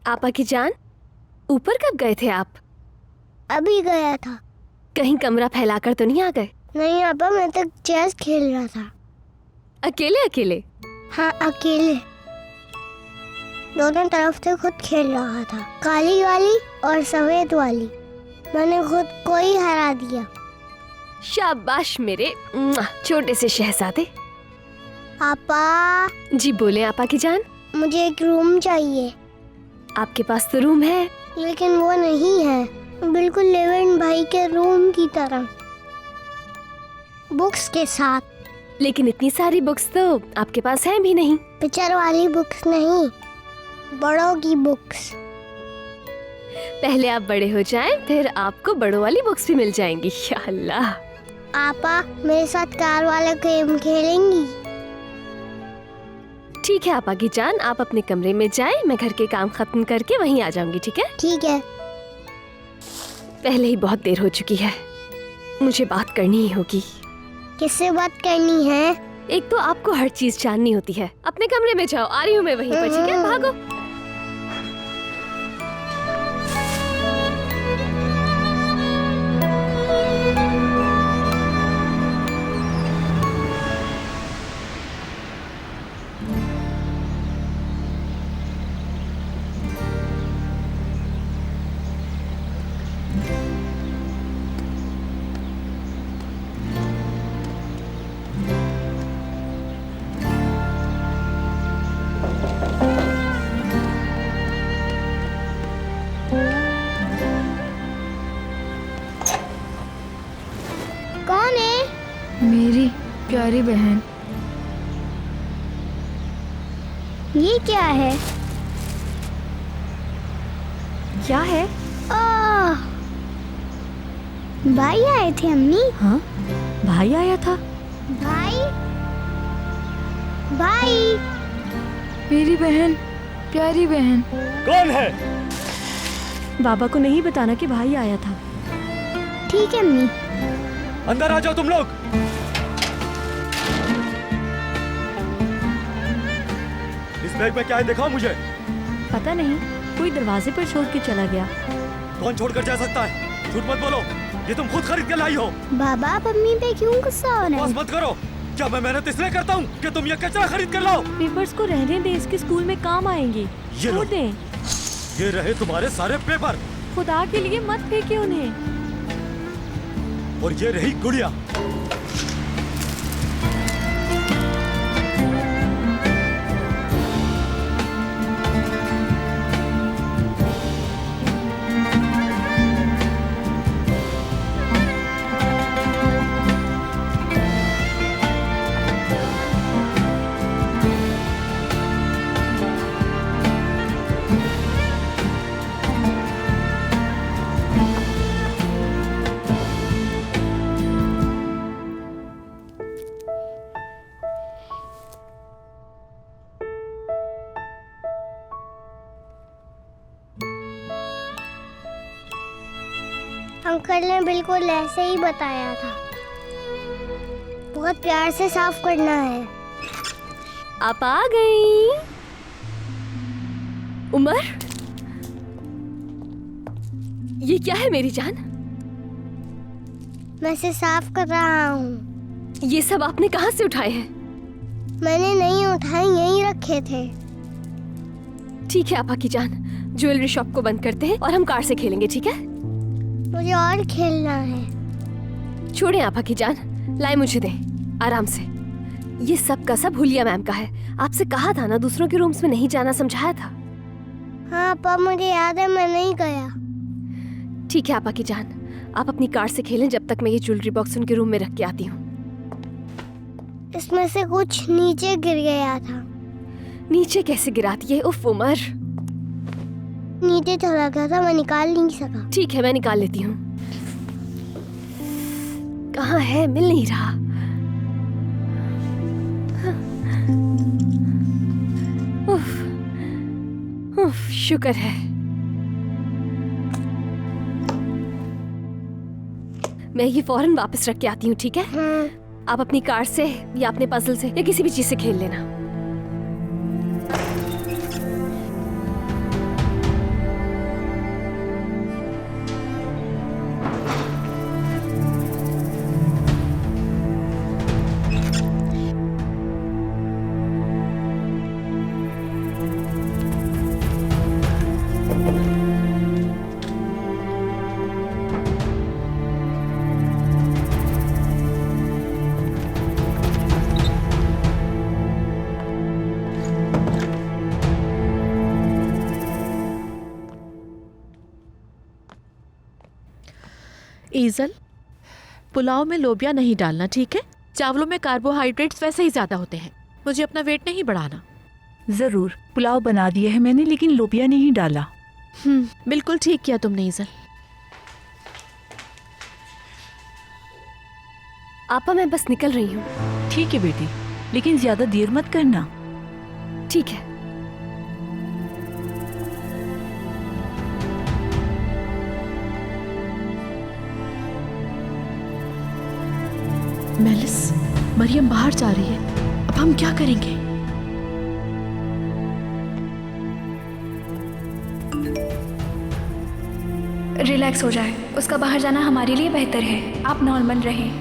आपा की जान, ऊपर कब गए थे आप? अभी गया था। कहीं कमरा फैलाकर तो नहीं आ गए? नहीं आपा, मैं तो चेस खेल रहा था। अकेले अकेले? हाँ अकेले, दोनों तरफ से खुद खेल रहा था, काली वाली और सफेद वाली। मैंने खुद को ही हरा दिया। शाबाश मेरे छोटे से शहजादे। आपा जी बोले आपा की जान। मुझे एक रूम चाहिए। आपके पास तो रूम है। लेकिन वो नहीं है, बिल्कुल लेवेंट भाई के रूम की तरह, बुक्स के साथ। लेकिन इतनी सारी बुक्स तो आपके पास है भी नहीं। पिक्चर वाली बुक्स नहीं, बड़ों की बुक्स। पहले आप बड़े हो जाएं, फिर आपको बड़ों वाली बुक्स भी मिल जाएंगी। या अल्लाह। आपा मेरे साथ कार वाला गेम खेलेंगी? ठीक है आपा की जान, आप अपने कमरे में जाएं, मैं घर के काम खत्म करके वहीं आ जाऊंगी। ठीक है? ठीक है। पहले ही बहुत देर हो चुकी है, मुझे बात करनी ही होगी। किससे बात करनी है? एक तो आपको हर चीज जाननी होती है। अपने कमरे में जाओ, आ रही हूँ मैं वहीं पर। ठीक है, भागो। कौन है? मेरी प्यारी बहन। ये क्या है? क्या है? ओह, भाई आए थे अम्मी। हाँ, भाई आया था। भाई भाई मेरी बहन, प्यारी बहन। कौन है? बाबा को नहीं बताना कि भाई आया था। ठीक है अम्मी। अंदर आ जाओ तुम लोग। इस बैग में क्या है दिखाओ मुझे। पता नहीं, कोई दरवाजे पर छोड़ के चला गया। कौन छोड़कर जा सकता है? झूठ मत बोलो, ये तुम खुद खरीद के लाई हो। बाबा आप अम्मी पे क्यों गुस्सा हो रहे बस हैं? मत करो। क्या मैं मेहनत इसलिए करता हूँ कि तुम ये कचरा खरीद कर लाओ? पेपर्स को रहने दे, इसके स्कूल में काम आएंगे। ये लो। छोड़ दें। ये रहे तुम्हारे सारे पेपर। खुदा के लिए मत फेंके उन्हें। और ये रही गुड़िया। अंकल ने बिल्कुल ऐसे ही बताया था, बहुत प्यार से साफ करना है। आप आ गई। उमर, ये क्या है मेरी जान? मैं इसे साफ कर रहा हूँ। ये सब आपने कहाँ से उठाए हैं? मैंने नहीं उठाए, यहीं रखे थे। ठीक है आपा की जान, ज्वेलरी शॉप को बंद करते हैं और हम कार से खेलेंगे। ठीक है? मुझे और खेलना है। छोड़े आपा की जान, लाए मुझे दें आराम से। ये सब का सब हुलिया मैम का है। आपसे कहा था ना दूसरों के रूम्स में नहीं जाना, समझाया था। हाँ पापा मुझे याद है, मैं नहीं गया। ठीक है आपा की जान, आप अपनी कार से खेलें जब तक मैं ये ज्वेलरी बॉक्स उनके रूम में रख के आती हूँ। इसमें से कुछ नीचे गिर गया था। नीचे कैसे गिराती है? उफ उमर। नीचे चला गया था, मैं निकाल नहीं सका। ठीक है, मैं निकाल लेती हूँ। कहाँ है? मिल नहीं रहा। उफ, उफ, शुक्र है। मैं ये फौरन वापस रख के आती हूँ। ठीक है? हाँ। आप अपनी कार से या अपने पजल से या किसी भी चीज से खेल लेना। ईजल, पुलाव में लोबिया नहीं डालना, ठीक है? चावलों में कार्बोहाइड्रेट्स वैसे ही ज्यादा होते हैं। मुझे अपना वेट नहीं बढ़ाना। जरूर, पुलाव बना दिया है मैंने, लेकिन लोबिया नहीं डाला। बिल्कुल ठीक किया तुमने ईजल। आपा मैं बस निकल रही हूँ। ठीक है बेटी, लेकिन ज्यादा देर मत करना। ठीक है। मेलिस, मरियम बाहर जा रही है। अब हम क्या करेंगे? रिलैक्स हो जाए, उसका बाहर जाना हमारे लिए बेहतर है। आप नॉर्मल रहें।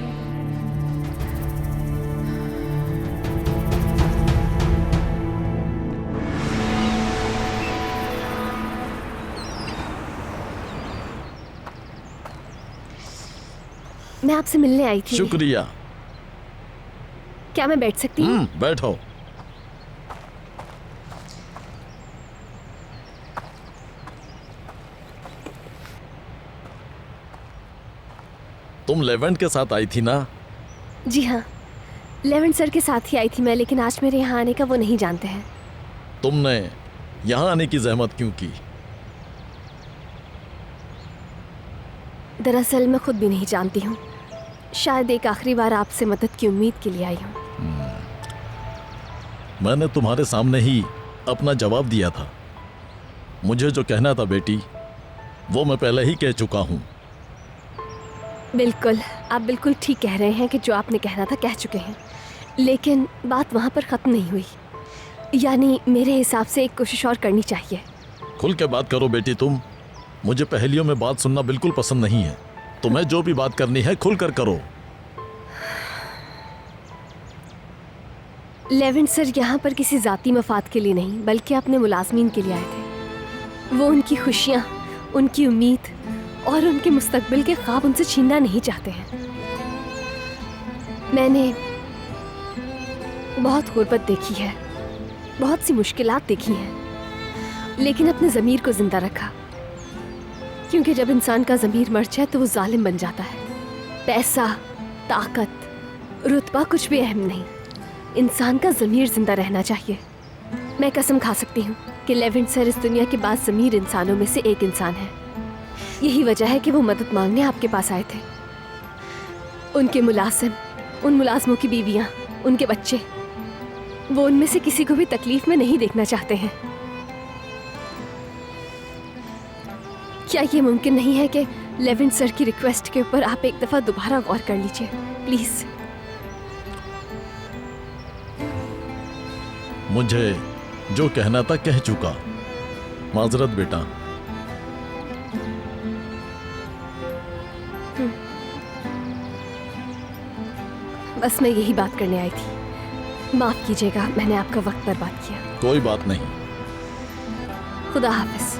मैं आपसे मिलने आई थी। शुक्रिया। क्या मैं बैठ सकती हूँ? बैठो। तुम लेवेंट के साथ आई थी ना? जी हाँ, लेवेंट सर के साथ ही आई थी मैं, लेकिन आज मेरे यहाँ आने का वो नहीं जानते हैं। तुमने यहाँ आने की जहमत क्यों की? दरअसल मैं खुद भी नहीं जानती हूँ। शायद एक आखिरी बार आपसे मदद की उम्मीद के लिए आई हूँ। मैंने तुम्हारे सामने ही अपना जवाब दिया था। मुझे जो कहना था बेटी, वो मैं पहले ही कह चुका हूँ। बिल्कुल, आप बिल्कुल ठीक कह रहे हैं कि जो आपने कहना था कह चुके हैं, लेकिन बात वहाँ पर ख़त्म नहीं हुई। यानी मेरे हिसाब से एक कोशिश और करनी चाहिए। खुल के बात करो बेटी तुम। मुझे पहेलियों में बात सुनना बिल्कुल पसंद नहीं है। तुम्हें जो भी बात करनी है खुल कर करो। लेवेंट सर यहाँ पर किसी ज़ाती मफाद के लिए नहीं, बल्कि अपने मुलाजमीन के लिए आए थे। वो उनकी खुशियाँ, उनकी उम्मीद और उनके मुस्तकबिल के ख्वाब उनसे छीनना नहीं चाहते हैं। मैंने बहुत गुर्बत देखी है, बहुत सी मुश्किलात देखी हैं, लेकिन अपने ज़मीर को जिंदा रखा, क्योंकि जब इंसान का ज़मीर मर जाए तो वो जालिम बन जाता है। पैसा, ताकत, रुतबा कुछ भी अहम नहीं, इंसान का ज़मीर जिंदा रहना चाहिए। मैं कसम खा सकती हूँ कि लेवेंट सर इस दुनिया के बाद ज़मीर इंसानों में से एक इंसान है। यही वजह है कि वो मदद मांगने आपके पास आए थे। उनके मुलाजिम, उन मुलाजमों की बीवियाँ, उनके बच्चे, वो उनमें से किसी को भी तकलीफ में नहीं देखना चाहते हैं। क्या ये मुमकिन नहीं है कि लेवेंट सर की रिक्वेस्ट के ऊपर आप एक दफ़ा दोबारा गौर कर लीजिए प्लीज़? मुझे जो कहना था कह चुका। माजरत बेटा। बस मैं यही बात करने आई थी। माफ़ कीजिएगा, मैंने आपका वक्त बर्बाद किया। कोई बात नहीं। खुदा हाफिज।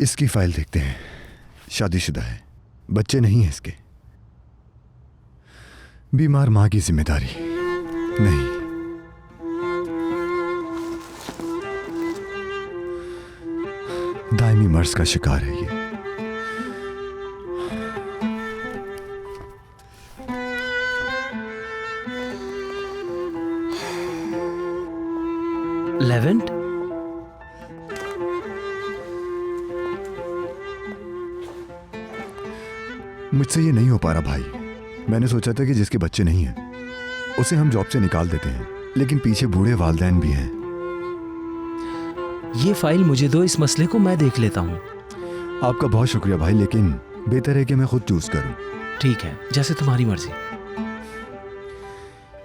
इसकी फाइल देखते हैं। शादीशुदा है, बच्चे नहीं हैं इसके। बीमार मां की जिम्मेदारी नहीं। दायमी मर्ज का शिकार है ये। लेवेंट, मुझसे ये नहीं हो पा रहा भाई। मैंने सोचा था कि जिसके बच्चे नहीं हैं उसे हम जॉब से निकाल देते हैं, लेकिन पीछे बूढ़े वालिदैन भी हैं। ये फाइल मुझे दो, इस मसले को मैं देख लेता हूँ। आपका बहुत शुक्रिया भाई, लेकिन बेहतर है कि मैं खुद चूज करूं। ठीक है, जैसे तुम्हारी मर्जी।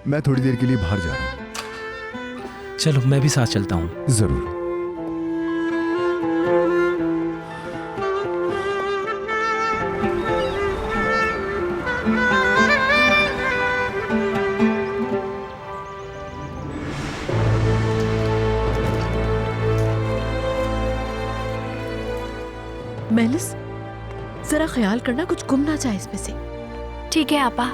मैं थोड़ी देर के लिए बाहर जा रहा हूं। चलो मैं भी साथ चलता हूँ। जरूर। जरा ख्याल करना कुछ गुम ना जाए इसमें से। ठीक है आपा,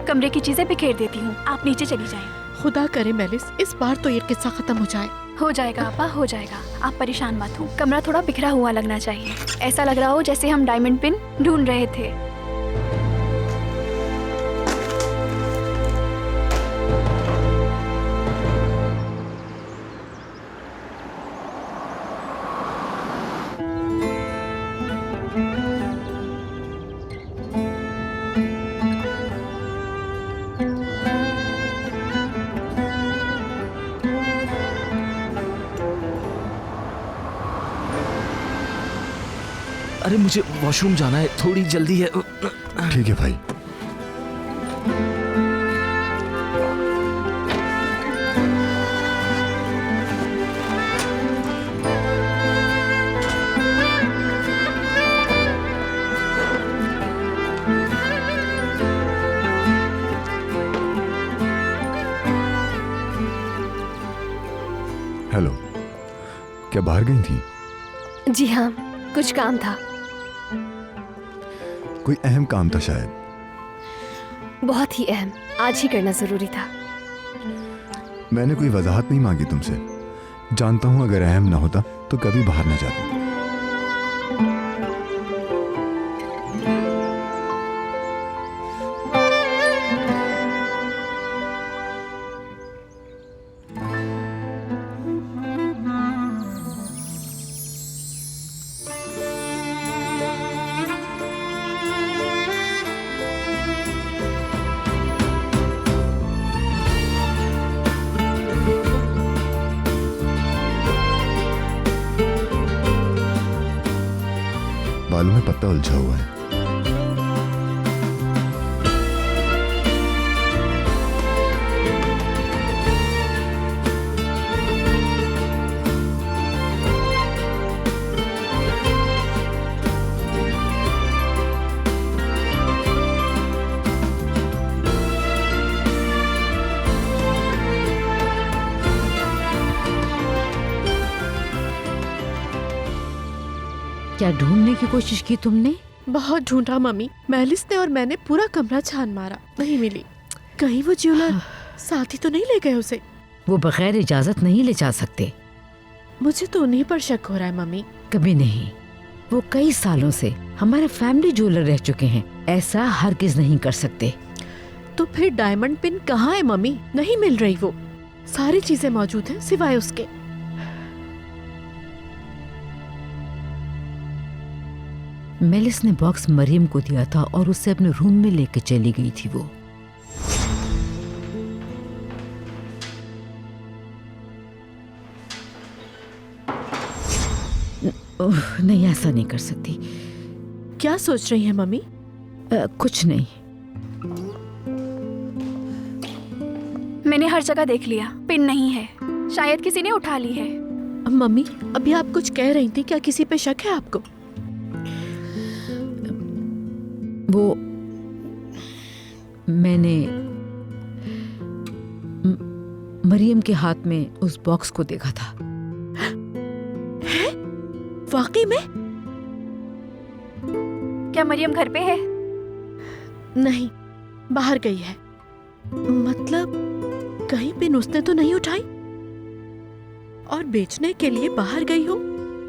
कमरे की चीजें बिखेर देती हूँ, आप नीचे चली जाएं। खुदा करे मेलिस इस बार तो ये किस्सा खत्म हो जाए। हो जाएगा आपा, हो जाएगा, आप परेशान मत हो। कमरा थोड़ा बिखरा हुआ लगना चाहिए, ऐसा लग रहा हो जैसे हम डायमंड पिन ढूंढ रहे थे। अरे मुझे वॉशरूम जाना है, थोड़ी जल्दी है। ठीक है भाई। हेलो, क्या बाहर गई थी? जी हाँ, कुछ काम था। कोई अहम काम था शायद। बहुत ही अहम, आज ही करना जरूरी था। मैंने कोई वजाहत नहीं मांगी तुमसे। जानता हूं अगर अहम ना होता तो कभी बाहर ना जाती। बालों में पत्ता उलझा हुआ है। क्या ढूंढने की कोशिश की तुमने? बहुत ढूंढा मम्मी, मेलिस ने और मैंने पूरा कमरा छान मारा, नहीं मिली। कहीं वो ज्वेलर साथ ही तो नहीं ले गए उसे? वो बगैर इजाजत नहीं ले जा सकते। मुझे तो उन्हीं पर शक हो रहा है मम्मी। कभी नहीं, वो कई सालों से हमारे फैमिली ज्वेलर रह चुके हैं, ऐसा हरगिज नहीं कर सकते। तो फिर डायमंड पिन कहाँ है मम्मी? नहीं मिल रही वो। सारी चीजें मौजूद हैं सिवाय उसके। मेलिस ने बॉक्स मरियम को दिया था और उसे अपने रूम में लेके चली गई थी वो। नहीं, ऐसा नहीं कर सकती। क्या सोच रही है मम्मी? कुछ नहीं। मैंने हर जगह देख लिया, पिन नहीं है, शायद किसी ने उठा ली है। मम्मी अभी आप कुछ कह रही थी, क्या किसी पे शक है आपको? वो मैंने मरियम के हाथ में उस बॉक्स को देखा था। है? वाकई में? क्या मरियम घर पे है? नहीं, बाहर गई है। मतलब कहीं पिन उसने तो नहीं उठाई और बेचने के लिए बाहर गई हो?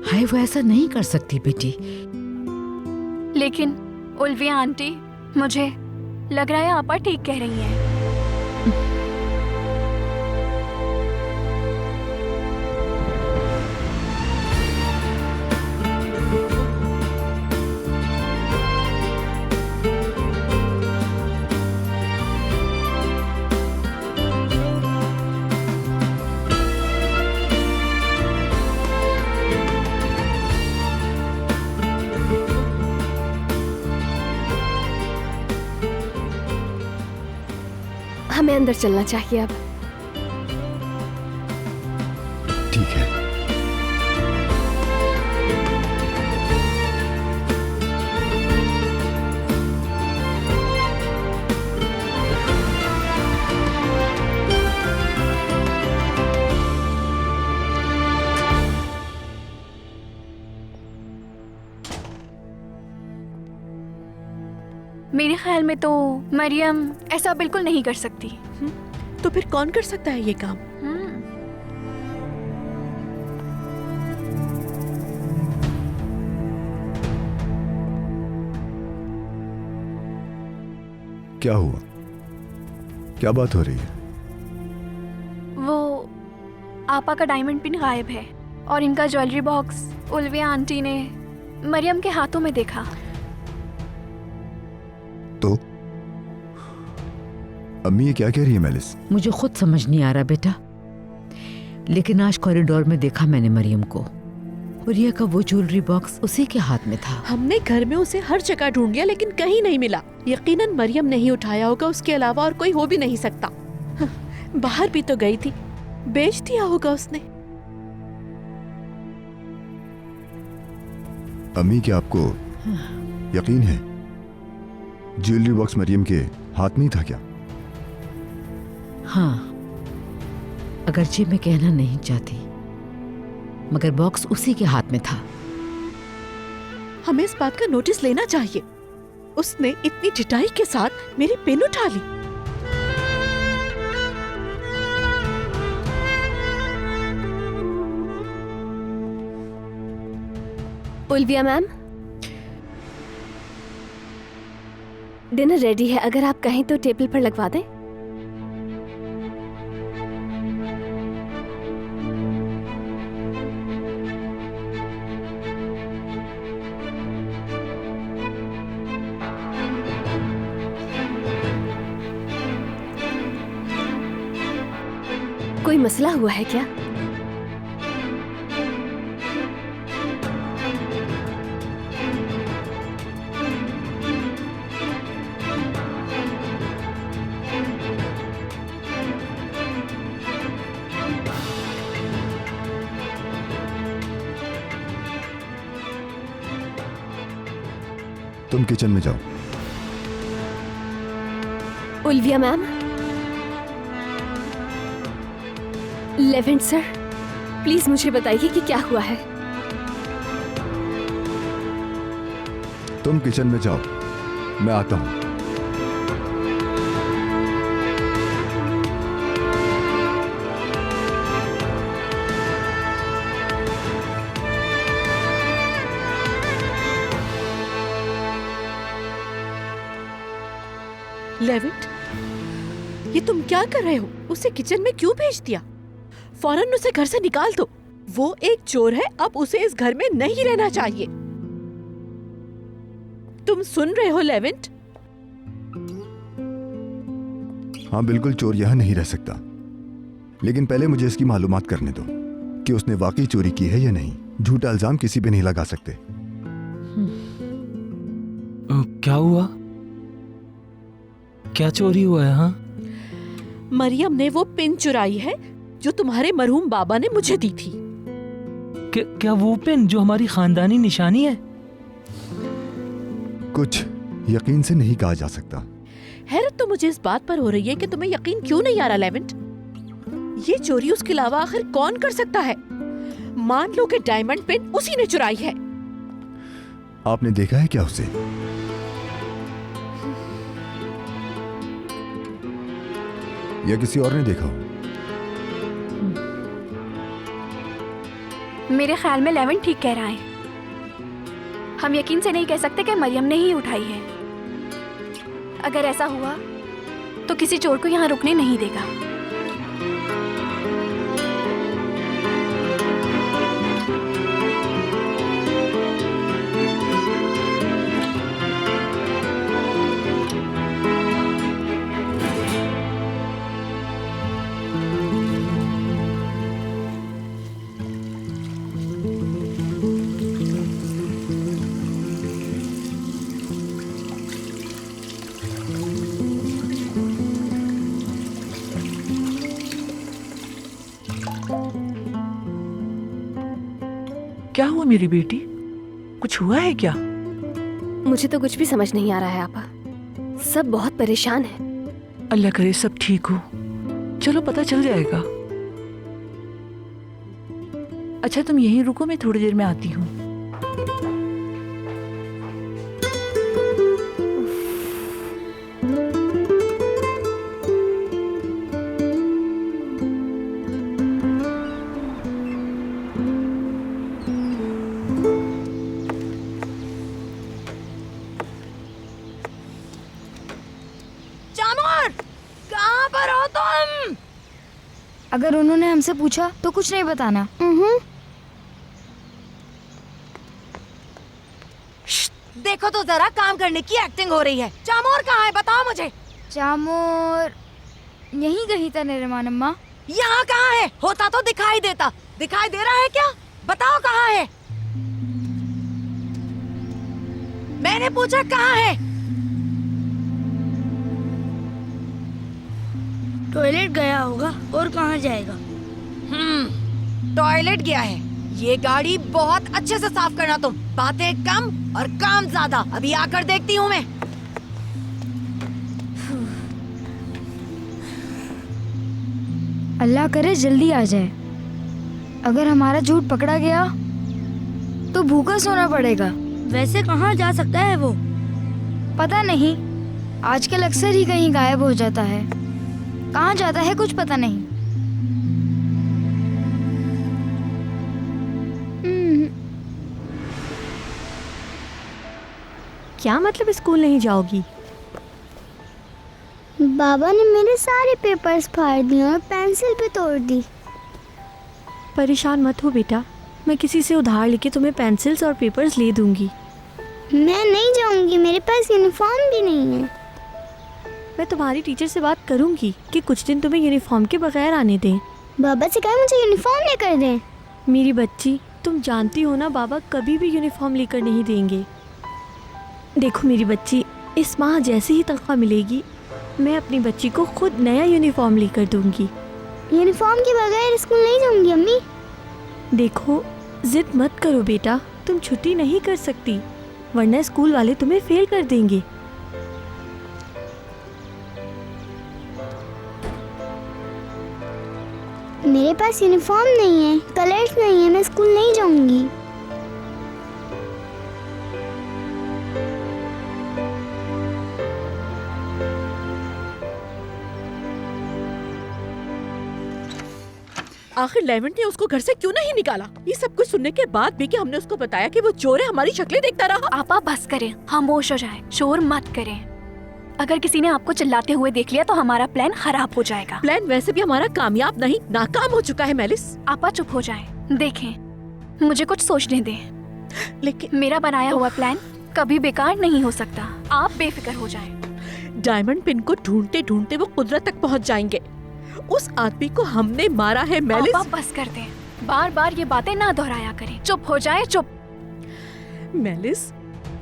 हाय, वो ऐसा नहीं कर सकती बेटी। लेकिन उल्विया आंटी, मुझे लग रहा है आपा ठीक कह रही हैं। हमें अंदर चलना चाहिए अब। ठीक है। मेरे ख्याल में तो मरियम ऐसा बिल्कुल नहीं कर सकती। तो फिर कौन कर सकता है ये काम? क्या हुआ? क्या बात हो रही है? वो आपा का डायमंड पिन गायब है और इनका ज्वेलरी बॉक्स उल्विया आंटी ने मरियम के हाथों में देखा। तो अम्मी ये क्या कह रही है मेलिस? मुझे खुद समझ नहीं आ रहा बेटा, लेकिन आज कॉरिडोर में देखा मैंने मरियम को, और रिया का वो ज्वेलरी बॉक्स उसी के हाथ में था। हमने घर में उसे हर जगह ढूंढ लिया लेकिन कहीं नहीं मिला। यकीनन मरियम नहीं उठाया होगा, उसके अलावा और कोई हो भी नहीं सकता। बाहर भी तो गई थी, बेच दिया होगा उसने। अम्मी क्या आपको यकीन है ज्वेलरी बॉक्स मरियम के हाथ में ही था क्या? हाँ, अगरचे मैं कहना नहीं चाहती, मगर बॉक्स उसी के हाथ में था। हमें इस बात का नोटिस लेना चाहिए। उसने इतनी ढिठाई के साथ मेरी पेन उठा ली। उल्विया मैम, डिनर रेडी है, अगर आप कहें तो टेबल पर लगवा दें। कोई मसला हुआ है क्या? तुम किचन में जाओ। उल्विया मैम, लेवेंट सर, प्लीज मुझे बताइए कि क्या हुआ है। तुम किचन में जाओ, मैं आता हूं। लेविट, ये तुम क्या कर रहे हो? उसे किचन में क्यों भेज दिया? फौरन उसे घर से निकाल दो। वो एक चोर है, अब उसे इस घर में नहीं रहना चाहिए। तुम सुन रहे हो लेविट? हाँ बिल्कुल, चोर यहां नहीं रह सकता, लेकिन पहले मुझे इसकी मालूमात करने दो कि उसने वाकई चोरी की है या नहीं। झूठा इल्जाम किसी पे नहीं लगा सकते। क्या हुआ? क्या चोरी हुआ है? हाँ, मरियम ने वो पिन चुराई है जो तुम्हारे मरहूम बाबा ने मुझे दी थी। क्या वो पिन जो हमारी खानदानी निशानी है? कुछ यकीन से नहीं कहा जा सकता। हैरत तो मुझे इस बात पर हो रही है कि तुम्हें यकीन क्यों नहीं आ रहा लेवेंट। ये चोरी उसके अलावा आखिर कौन कर सकता है? मान लो कि डायमंड पिन उसी ने चुराई है। आपने देखा है क्या उसे? या किसी और ने देखा हो? मेरे ख्याल में लेवेंट ठीक कह रहा है। हम यकीन से नहीं कह सकते कि मरियम ने ही उठाई है। अगर ऐसा हुआ तो किसी चोर को यहाँ रुकने नहीं देगा। क्या हुआ मेरी बेटी? कुछ हुआ है क्या? मुझे तो कुछ भी समझ नहीं आ रहा है आपा। सब बहुत परेशान है। अल्लाह करे सब ठीक हो। चलो पता चल जाएगा। अच्छा तुम यहीं रुको, मैं थोड़ी देर में आती हूँ। अगर उन्होंने हमसे पूछा तो कुछ नहीं बताना। देखो तो जरा, काम करने की एक्टिंग हो रही है। चामोर कहाँ है, बताओ मुझे। चामोर यहीं कहीं था निर्माण अम्मा। यहाँ कहाँ है? होता तो दिखाई देता। दिखाई दे रहा है क्या? बताओ कहाँ है। मैंने पूछा कहाँ है। टॉयलेट गया होगा और कहाँ जाएगा। टॉयलेट गया है। ये गाड़ी बहुत अच्छे से साफ करना तुम। बातें कम और काम ज्यादा। अभी आकर देखती हूँ मैं। अल्लाह करे जल्दी आ जाए। अगर हमारा झूठ पकड़ा गया तो भूखा सोना पड़ेगा। वैसे कहाँ जा सकता है वो? पता नहीं, आजकल अक्सर ही कहीं गायब हो जाता है। कहाँ जाता है कुछ पता नहीं। क्या मतलब स्कूल नहीं जाओगी? बाबा ने मेरे सारे पेपर्स फाड़ दिए और पेंसिल भी तोड़ दी। परेशान मत हो बेटा, मैं किसी से उधार लेके तुम्हें पेंसिल्स और पेपर्स ले दूंगी। मैं नहीं जाऊंगी, मेरे पास यूनिफॉर्म भी नहीं है। मैं तुम्हारी टीचर से बात करूंगी कि कुछ दिन तुम्हें यूनिफॉर्म के बगैर आने दें। बाबा से कहा मुझे यूनिफॉर्म लेकर दें। मेरी बच्ची, तुम जानती हो ना, बाबा कभी भी यूनिफॉर्म लेकर नहीं देंगे। देखो मेरी बच्ची, इस माह जैसे ही तनख्वाह मिलेगी मैं अपनी बच्ची को खुद नया यूनिफॉर्म लेकर दूंगी। यूनिफॉर्म के बगैर स्कूल नहीं जाऊंगी अम्मी। देखो, जिद मत करो बेटा, तुम छुट्टी नहीं कर सकती वरना स्कूल वाले तुम्हें फेल कर देंगे। मेरे पास यूनिफॉर्म नहीं है, कलर्स नहीं है, मैं स्कूल नहीं जाऊंगी। आखिर लेवेंट ने उसको घर से क्यों नहीं निकाला? ये सब कुछ सुनने के बाद भी कि हमने उसको बताया कि वो चोर है, हमारी शक्लें देखता रहा। आपा बस करें, खामोश हो जाएं, शोर मत करें। अगर किसी ने आपको चिल्लाते हुए देख लिया तो हमारा प्लान खराब हो जाएगा। प्लान वैसे भी हमारा कामयाब नहीं, नाकाम हो चुका है मेलिस। आपा चुप हो जाएं, देखें, मुझे कुछ सोचने दें। लेकिन मेरा बनाया हुआ प्लान कभी बेकार नहीं हो सकता। आप बेफिक्र हो जाएं। डायमंड पिन को ढूंढते ढूंढते वो कुदरत तक पहुंच जाएंगे। उस आदमी को हमने मारा है मेलिस। आप बस कर दें, बार बार ये बातें ना दोहराया करें। चुप हो जाएं, चुप। मेलिस,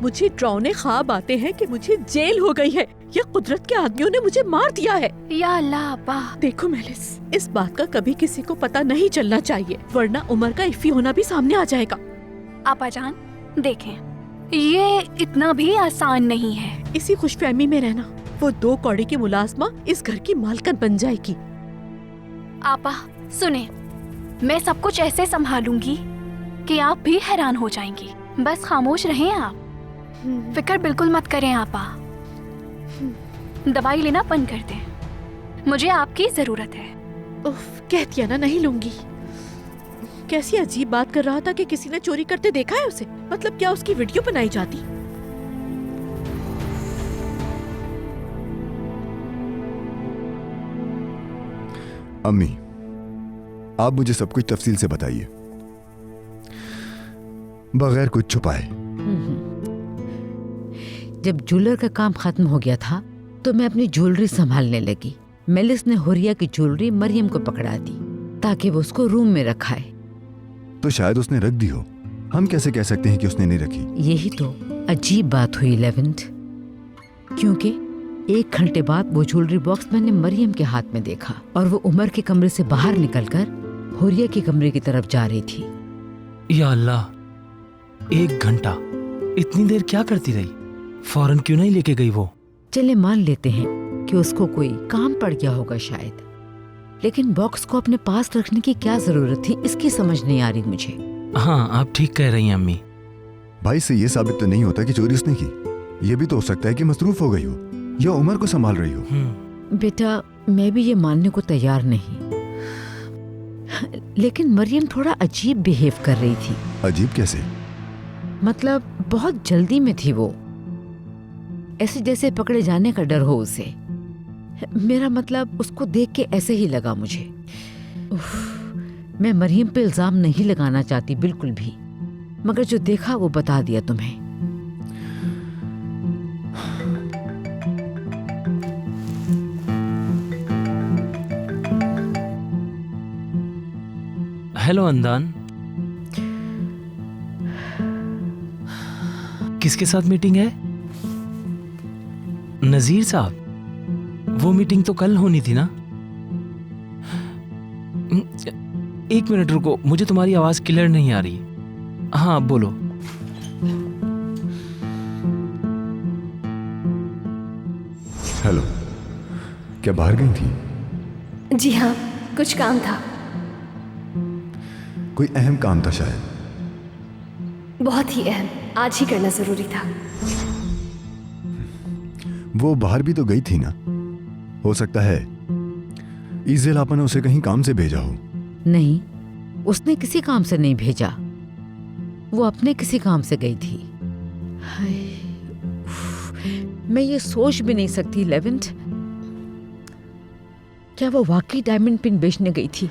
मुझे डरावने ख्वाब आते हैं कि मुझे जेल हो गई है या कुदरत के आदमियों ने मुझे मार दिया है। या अल्लाह अब्बा। देखो मेलिस, इस बात का कभी किसी को पता नहीं चलना चाहिए वरना उमर का इफ़ी होना भी सामने आ जाएगा। आपा जान, देखें, ये इतना भी आसान नहीं है। इसी खुशफहमी में रहना, वो 2 कौड़ी की मुलाजमा इस घर की मालकन बन जाएगी। आपा सुने, मैं सब कुछ ऐसे संभालूंगी कि आप भी हैरान हो जाएंगी। बस खामोश रहें आप, फिक्र बिल्कुल मत करें। आपा दवाई लेना बंद कर दें, मुझे आपकी जरूरत है। उफ, कह दिया ना नहीं लूंगी। कैसी अजीब बात कर रहा था कि किसी ने चोरी करते देखा है उसे। मतलब क्या उसकी वीडियो बनाई जाती? अम्मी, आप मुझे सब कुछ तफसील से बताइए, बगैर कुछ छुपाए। जब ज्वेलर का काम खत्म हो गया था तो मैं अपनी ज्वेलरी संभालने लगी। मेलिस ने हुरिया की ज्वेलरी मरियम को पकड़ा दी ताकि वो उसको रूम में रखाए। तो शायद उसने रख दी हो, हम कैसे कह सकते हैं कि उसने नहीं रखी? यही तो अजीब बात हुई लेवेंट, क्योंकि 1 घंटे बाद वो ज्वेलरी बॉक्स मैंने मरियम के हाथ में देखा और वो उमर के कमरे से बाहर निकलकर हुरिया के कमरे की तरफ जा रही थी। या अल्लाह, 1 घंटा, इतनी देर क्या करती रही? फौरन क्यों नहीं लेके गई वो? चले मान लेते हैं कि उसको कोई काम पड़ गया होगा शायद, लेकिन बॉक्स को अपने पास रखने की क्या जरूरत थी, इसकी समझ नहीं आ रही मुझे। हाँ, आप ठीक कह रही हैं अम्मी। भाई से ये साबित तो नहीं होता कि चोरी उसने की। ये भी तो हो सकता है कि मसरूफ हो गई हो या उमर को संभाल रही हो। बेटा, मैं भी ये मानने को तैयार नहीं, लेकिन मरियम थोड़ा अजीब बिहेव कर रही थी। अजीब कैसे? मतलब बहुत जल्दी में थी वो, ऐसे जैसे पकड़े जाने का डर हो उसे। मेरा मतलब उसको देख के ऐसे ही लगा मुझे। मैं मरियम पे इल्जाम नहीं लगाना चाहती बिल्कुल भी, मगर जो देखा वो बता दिया तुम्हें। हेलो अंदान, किसके साथ मीटिंग है? नजीर साहब, वो मीटिंग तो कल होनी थी ना? एक मिनट रुको, मुझे तुम्हारी आवाज क्लियर नहीं आ रही। हाँ बोलो। हेलो, क्या बाहर गई थी? जी हाँ, कुछ काम था। कोई अहम काम था शायद। बहुत ही अहम, आज ही करना जरूरी था। वो बाहर भी तो गई थी ना, हो सकता है ईजेल आपा ने उसे कहीं काम से भेजा हो। नहीं, उसने किसी काम से नहीं भेजा, वो अपने किसी काम से गई थी। हाय, मैं ये सोच भी नहीं सकती लेवेंट, क्या वो वाकई डायमंड पिन बेचने गई थी?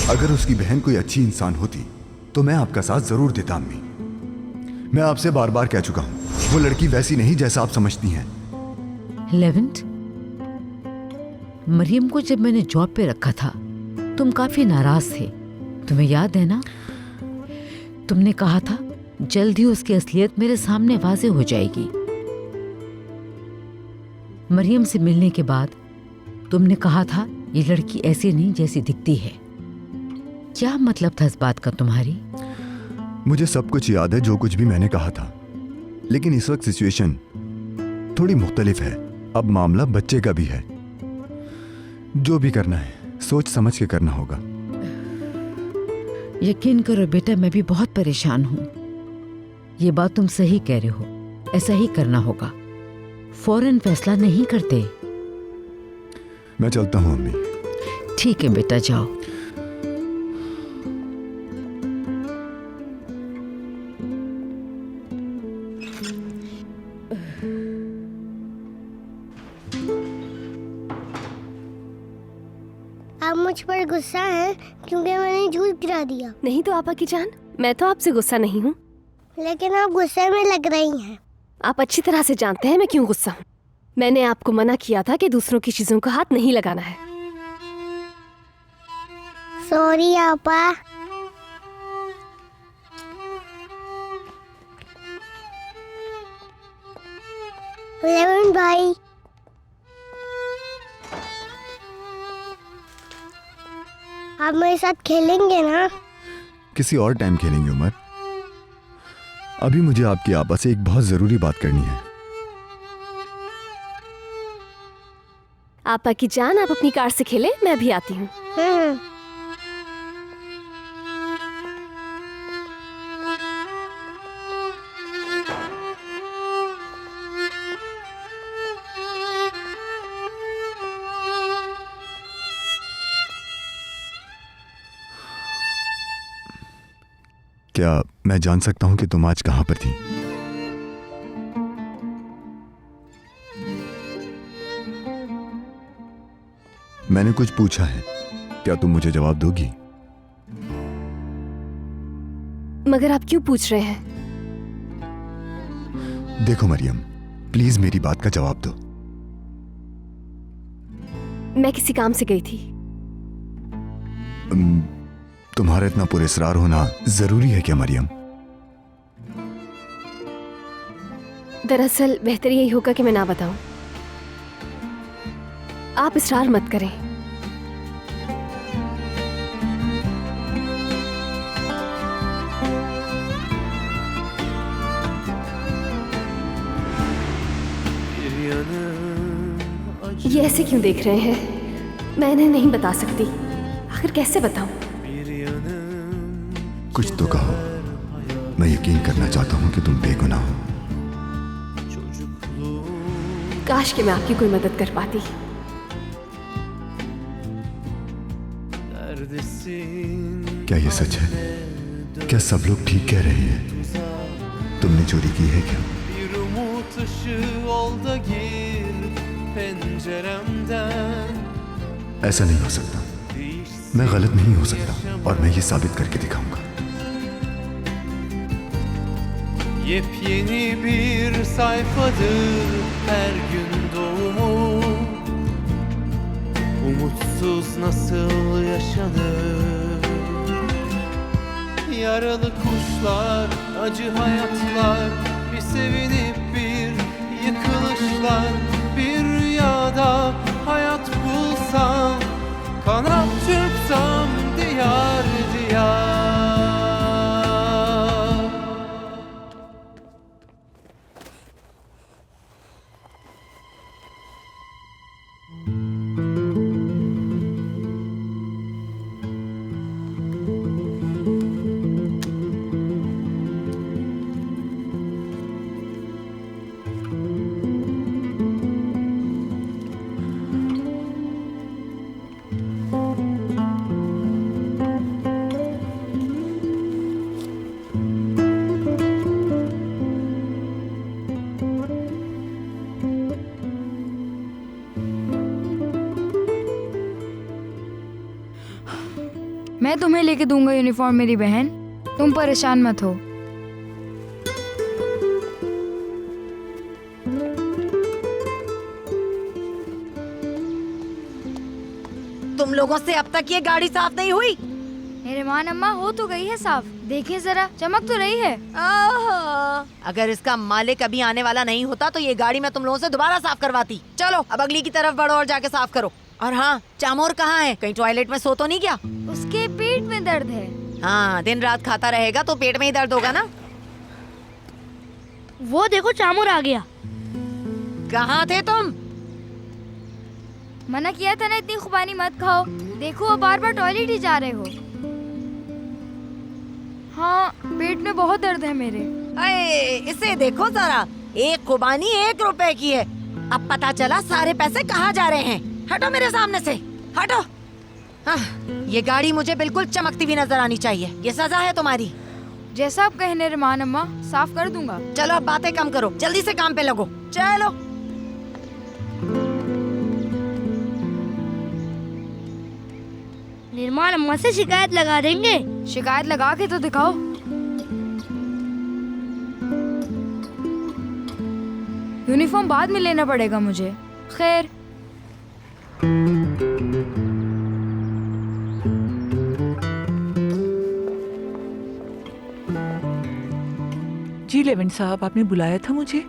अगर उसकी बहन कोई अच्छी इंसान होती तो मैं आपका साथ जरूर देता अम्मी। मैं आपसे बार बार कह चुका हूं, वो लड़की वैसी नहीं जैसा आप समझती हैं। लेवेंट, मरियम को जब मैंने जॉब पे रखा था तुम काफी नाराज थे, तुम्हें याद है ना? तुमने कहा था जल्द ही उसकी असलियत मेरे सामने वाज़ेह हो जाएगी। मरियम से मिलने के बाद तुमने कहा था ये लड़की ऐसी नहीं जैसी दिखती है। क्या मतलब था इस बात का तुम्हारी? मुझे सब कुछ याद है जो कुछ भी मैंने कहा था, लेकिन इस वक्त सिचुएशन थोड़ी मुख्तलिफ है। अब मामला बच्चे का भी है। जो भी करना है सोच समझ के करना होगा। यकीन करो बेटा, मैं भी बहुत परेशान हूँ। ये बात तुम सही कह रहे हो, ऐसा ही करना होगा। फौरन फैसला नहीं करते। मैं चलता हूँ अम्मी। ठीक है बेटा, जाओ। आप मुझ पर गुस्सा है क्योंकि मैंने जूस गिरा दिया। नहीं तो आपा की जान, मैं तो आपसे गुस्सा नहीं हूँ। लेकिन आप गुस्से में लग रही हैं। आप अच्छी तरह से जानते हैं मैं क्यों गुस्सा हूँ। मैंने आपको मना किया था कि दूसरों की चीजों का हाथ नहीं लगाना है। सॉरी आपा। लेवन भाई, आप मेरे साथ खेलेंगे ना? किसी और टाइम खेलेंगे उमर। अभी मुझे आपकी आपा से एक बहुत जरूरी बात करनी है। आपा की जान, आप अपनी कार से खेले, मैं भी आती हूँ। क्या मैं जान सकता हूं कि तुम आज कहां पर थी? मैंने कुछ पूछा है, क्या तुम मुझे जवाब दोगी? मगर आप क्यों पूछ रहे हैं? देखो मरियम, प्लीज मेरी बात का जवाब दो। मैं किसी काम से गई थी। तुम्हारा इतना पुरस्कार होना जरूरी है क्या मरियम? दरअसल बेहतर यही होगा कि मैं ना बताऊं। आप इसरार मत करें। ये ऐसे क्यों देख रहे हैं? मैं इन्हें नहीं बता सकती। आखिर कैसे बताऊं? कुछ तो कहो। मैं यकीन करना चाहता हूं कि तुम बेगुनाह हो। काश कि मैं आपकी कोई मदद कर पाती। क्या ये सच है? क्या सब लोग ठीक कह रहे हैं? तुमने चोरी की है क्या? umut ışığı ol da gir penceremden. ऐसा नहीं हो सकता, मैं गलत नहीं हो सकता और मैं ये साबित करके दिखाऊंगा। Yepyeni bir sayfadır her gün doğumu. Umutsuz nasıl yaşanır? Yaralı kuşlar, acı hayatlar, bir sevinip bir yıkılışlar. Bir rüyada hayat bulsam, kanat çırpsam diyar diyar. मैं तुम्हें लेके दूंगा यूनिफॉर्म मेरी बहन, तुम परेशान मत हो। तुम लोगों से अब तक ये गाड़ी साफ नहीं हुई? मेरे माँ अम्मा हो तो गई है साफ, देखिए जरा चमक तो रही है। अगर इसका मालिक अभी आने वाला नहीं होता तो ये गाड़ी मैं तुम लोगों से दोबारा साफ करवाती। चलो अब अगली की तरफ बढ़ो और जाके साफ करो। और हाँ, चामोर कहाँ है? कहीं टॉयलेट में सो तो नहीं गया? उसके पेट में दर्द है। हाँ, दिन रात खाता रहेगा तो पेट में ही दर्द होगा ना। वो देखो चामूर आ गया। कहाँ थे तुम? मना किया था ना इतनी खुबानी मत खाओ, देखो वो बार बार टॉयलेट ही जा रहे हो। हाँ, पेट में बहुत दर्द है मेरे। अरे इसे देखो जरा, एक खुबानी 1 रुपए की है। अब पता चला सारे पैसे कहाँ जा रहे हैं। हटो मेरे सामने से, हटो। ये गाड़ी मुझे बिल्कुल चमकती हुई नजर आनी चाहिए, ये सजा है तुम्हारी। जैसा आप कहे रहमान अम्मा, साफ कर दूंगा। चलो अब बातें कम करो, जल्दी से काम पे लगो। चलो। निर्माण अम्मा से शिकायत लगा देंगे। शिकायत लगा के तो दिखाओ। यूनिफॉर्म बाद में लेना पड़ेगा मुझे। खैर, जी लेवेंट साहब, आपने बुलाया था मुझे?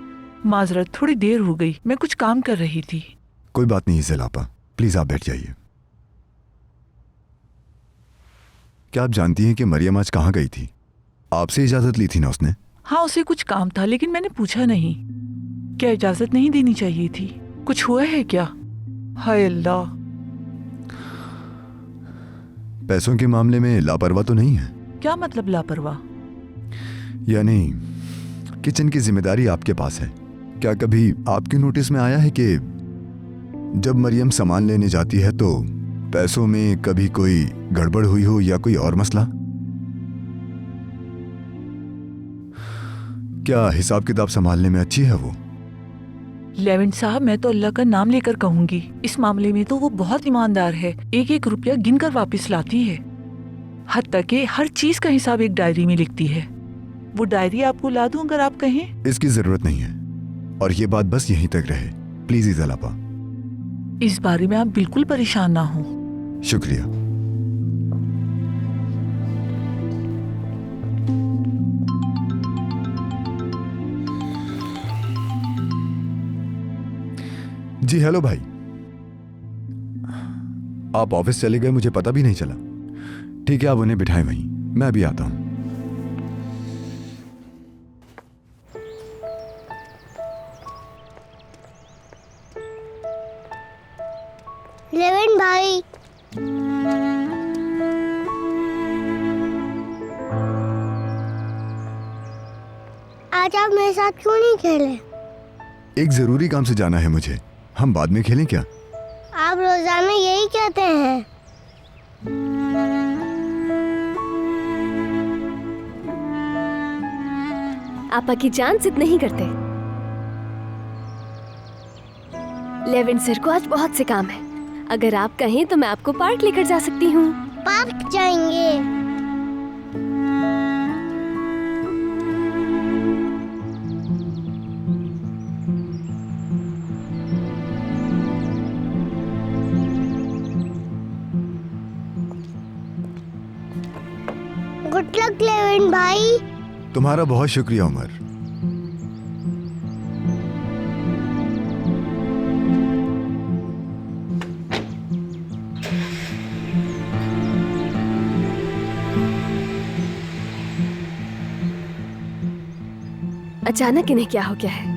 माजरत, थोड़ी देर हो गई, मैं कुछ काम कर रही थी। कोई बात नहीं ज़लापा, प्लीज आप बैठ जाइए। क्या आप जानती हैं कि मरियम आज कहाँ गई थी? आपसे इजाजत ली थी ना उसने? हाँ, उसे कुछ काम था लेकिन मैंने पूछा नहीं। क्या इजाजत नहीं देनी चाहिए थी? कुछ हुआ है क्या? हाय अल्लाह। पैसों के मामले में लापरवाह तो नहीं है? क्या मतलब लापरवाह? यानी किचन की जिम्मेदारी आपके पास है। क्या कभी आपके नोटिस में आया है कि जब मरियम सामान लेने जाती है तो पैसों में कभी कोई गड़बड़ हुई हो या कोई और मसला? क्या हिसाब किताब संभालने में अच्छी है वो? लेवेंट साहब, मैं तो अल्लाह का नाम लेकर कहूंगी, इस मामले में तो वो बहुत ईमानदार है। 1-1 रुपया गिनकर वापस लाती है। हत्ता कि हर चीज का हिसाब एक डायरी में लिखती है। वो डायरी आपको ला दूं अगर आप कहें? इसकी जरूरत नहीं है और ये बात बस यहीं तक रहे, प्लीज इज़लापा। इस बारे में आप बिल्कुल परेशान ना हो। शुक्रिया। जी हेलो भाई, आप ऑफिस चले गए, मुझे पता भी नहीं चला। ठीक है, आप उन्हें बिठाएं वहीं, मैं अभी आता हूं। लेवेंट भाई, आज आप मेरे साथ क्यों नहीं खेले? एक जरूरी काम से जाना है मुझे, हम बाद में खेलें क्या? आप रोजाना यही कहते हैं। आपा की जान जिद नहीं करते। लेवेंट सर को आज बहुत से काम है। अगर आप कहें तो मैं आपको पार्क लेकर जा सकती हूँ। पार्क जाएंगे। गुड लक लेवेंट भाई। तुम्हारा बहुत शुक्रिया उमर। अचानक इन्हें क्या हो गया है?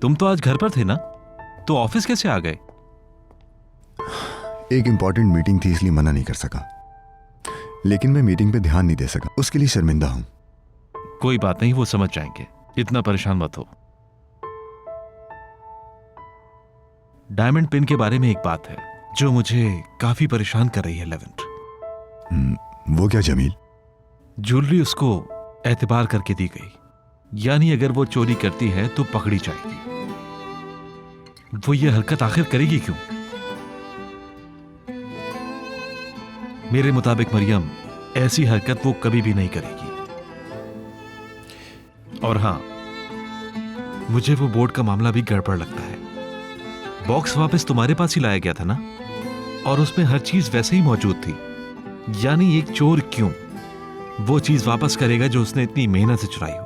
तुम तो आज घर पर थे ना, तो ऑफिस कैसे आ गए? एक इंपॉर्टेंट मीटिंग थी इसलिए मना नहीं कर सका, लेकिन मैं मीटिंग पे ध्यान नहीं दे सका, उसके लिए शर्मिंदा हूं। कोई बात नहीं, वो समझ जाएंगे, इतना परेशान मत हो। डायमंड पिन के बारे में एक बात है जो मुझे काफी परेशान कर रही है लेवेंट। वो क्या जमील? ज्वेलरी उसको एतबार करके दी गई, यानी अगर वो चोरी करती है तो पकड़ी जाएगी। वो ये हरकत आखिर करेगी क्यों? मेरे मुताबिक मरियम ऐसी हरकत वो कभी भी नहीं करेगी। और हां, मुझे वो बोर्ड का मामला भी गड़बड़ लगता है। बॉक्स वापस तुम्हारे पास ही लाया गया था ना, और उसमें हर चीज वैसे ही मौजूद थी, यानी एक चोर क्यों वो चीज वापस करेगा जो उसने इतनी मेहनत से चुराई हो?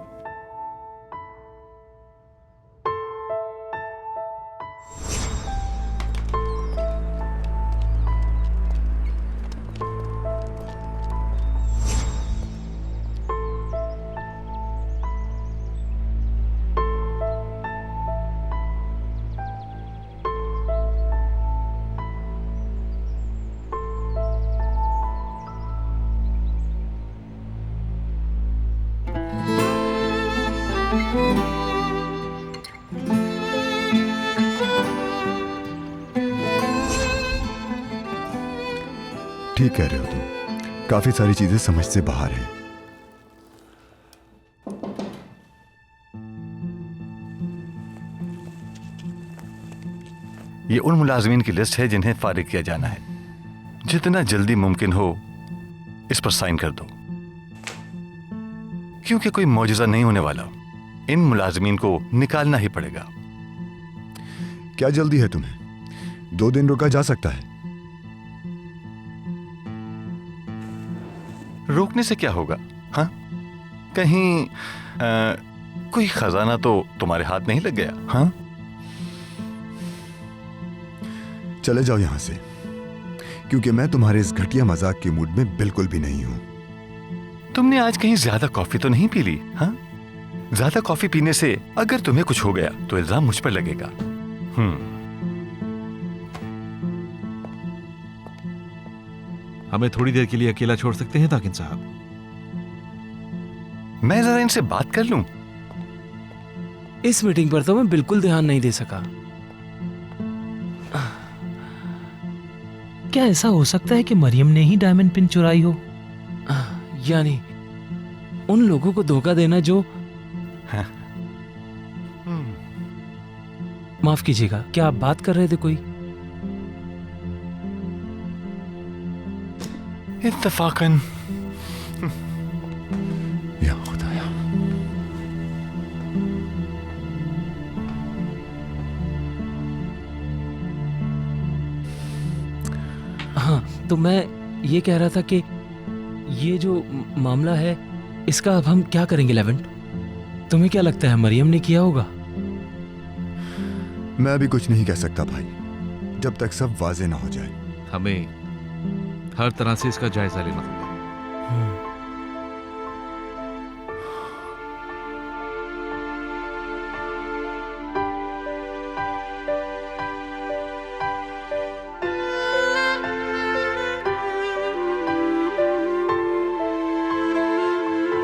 ठीक कह रहे हो तुम, काफी सारी चीजें समझ से बाहर हैं। ये उन मुलाजमीन की लिस्ट है जिन्हें फारिग किया जाना है। जितना जल्दी मुमकिन हो इस पर साइन कर दो, क्योंकि कोई मौजूदा नहीं होने वाला। इन मुलाजमीन को निकालना ही पड़ेगा। क्या जल्दी है तुम्हें? 2 दिन रुका जा सकता है। रोकने से क्या होगा? हाँ, कहीं कोई खजाना तो तुम्हारे हाथ नहीं लग गया? हाँ, चले जाओ यहां से, क्योंकि मैं तुम्हारे इस घटिया मजाक के मूड में बिल्कुल भी नहीं हूं। तुमने आज कहीं ज्यादा कॉफी तो नहीं पी ली? हाँ, ज्यादा कॉफी पीने से अगर तुम्हें कुछ हो गया तो इल्जाम मुझ पर लगेगा। हमें थोड़ी देर के लिए अकेला छोड़ सकते हैं ताकिन साहब? मैं जरा इनसे बात कर लूं। इस मीटिंग पर तो मैं बिल्कुल ध्यान नहीं दे सका। क्या ऐसा हो सकता है कि मरियम ने ही डायमंड पिन चुराई हो? यानी उन लोगों को धोखा देना जो माफ कीजिएगा, क्या आप बात कर रहे थे कोई? इत्तफाकन। या खुदाया। हाँ, तो मैं ये कह रहा था कि ये जो मामला है इसका अब हम क्या करेंगे लेवेंट? तुम्हें क्या लगता है मरियम ने किया होगा? मैं अभी कुछ नहीं कह सकता भाई, जब तक सब वाजे ना हो जाए। हमें हर तरह से इसका जायजा लेना होगा।